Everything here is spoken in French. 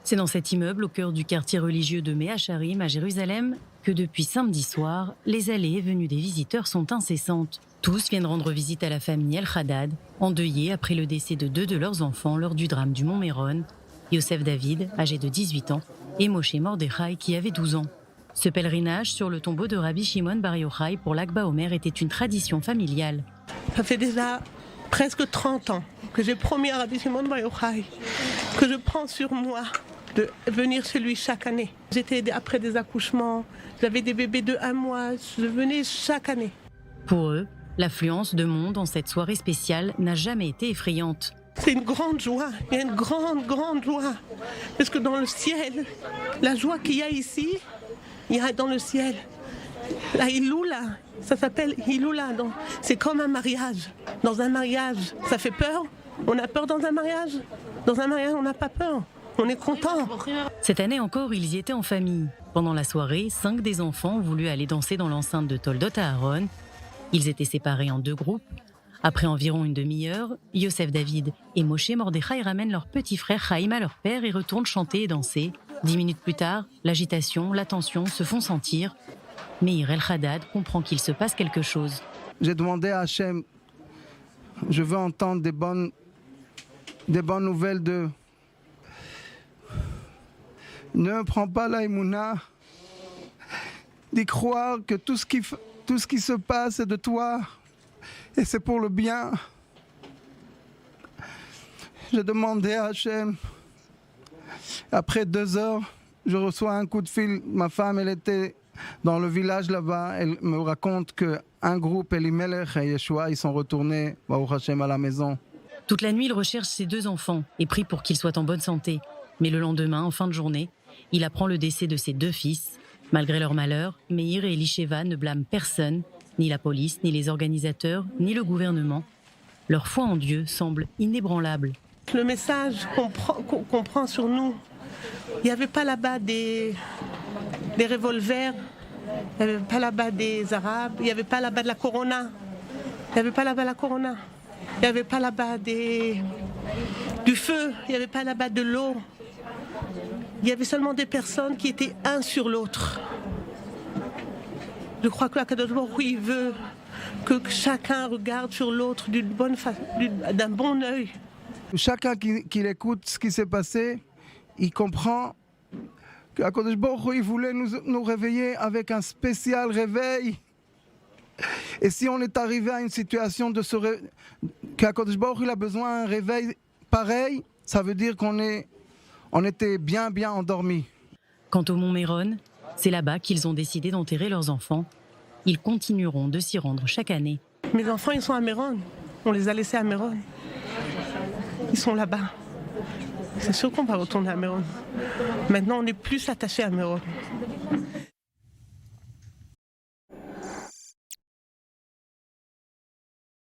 C'est dans cet immeuble, au cœur du quartier religieux de Mea Sharim à Jérusalem, que depuis samedi soir, les allées et venues des visiteurs sont incessantes. Tous viennent rendre visite à la famille El Haddad, endeuillée après le décès de 2 de leurs enfants lors du drame du Mont Méron, Yosef David, âgé de 18 ans, et Moshe Mordechai, qui avait 12 ans. Ce pèlerinage sur le tombeau de Rabbi Shimon Bar Yochai pour l'Akba Omer était une tradition familiale. Ça fait déjà presque 30 ans que j'ai promis à Rabbi Shimon Bar Yochai que je prends sur moi de venir chez lui chaque année. J'étais après des accouchements, j'avais des bébés de 1 mois, je venais chaque année. Pour eux, l'affluence de monde en cette soirée spéciale n'a jamais été effrayante. C'est une grande joie, il y a une grande joie. Parce que dans le ciel, la joie qu'il y a ici, il y a dans le ciel. La Hiloula, ça s'appelle Hiloula. C'est comme un mariage. Dans un mariage, ça fait peur. On a peur dans un mariage. Dans un mariage, on n'a pas peur. On est content. Cette année encore, ils y étaient en famille. Pendant la soirée, 5 des enfants ont voulu aller danser dans l'enceinte de Toldot Aaron. Ils étaient séparés en 2 groupes. Après environ une demi-heure, Yosef David et Moshe Mordechai ramènent leur petit frère Chaim à leur père et retournent chanter et danser. 10 minutes plus tard, l'agitation, la tension se font sentir. Meir El Haddad comprend qu'il se passe quelque chose. J'ai demandé à Hachem, je veux entendre des bonnes nouvelles d'eux. Ne prends pas la Emouna d'y croire que tout ce qui se passe est de toi et c'est pour le bien. J'ai demandé à Hachem. Après 2 heures, je reçois un coup de fil. Ma femme, elle était dans le village là-bas. Elle me raconte qu'un groupe, Elimelech et Yeshua, ils sont retournés Baruch Hashem à la maison. Toute la nuit, il recherche ses 2 enfants et prie pour qu'ils soient en bonne santé. Mais le lendemain, en fin de journée, il apprend le décès de ses 2 fils. Malgré leur malheur, Meir et Elisheva ne blâment personne, ni la police, ni les organisateurs, ni le gouvernement. Leur foi en Dieu semble inébranlable. Le message qu'on prend sur nous, il n'y avait pas là-bas des revolvers, il n'y avait pas là-bas des Arabes, il n'y avait pas là-bas de la Corona, il n'y avait pas là-bas la Corona, il n'y avait pas là-bas du feu, il n'y avait pas là-bas de l'eau. Il y avait seulement des personnes qui étaient un sur l'autre. Je crois que l'Akadosh Baruch Hu, il veut que chacun regarde sur l'autre d'un bon œil. Chacun qui écoute ce qui s'est passé, il comprend que l'Akadosh Baruch Hu, il voulait nous réveiller avec un spécial réveil. Et si on est arrivé à une situation de qu'Akadosh Baruch Hu, il a besoin d'un réveil pareil, ça veut dire qu'on était bien endormis. Quant au Mont Méron, c'est là-bas qu'ils ont décidé d'enterrer leurs enfants. Ils continueront de s'y rendre chaque année. Mes enfants, ils sont à Méron. On les a laissés à Méron. Ils sont là-bas. C'est sûr qu'on va retourner à Méron. Maintenant, on est plus attachés à Méron.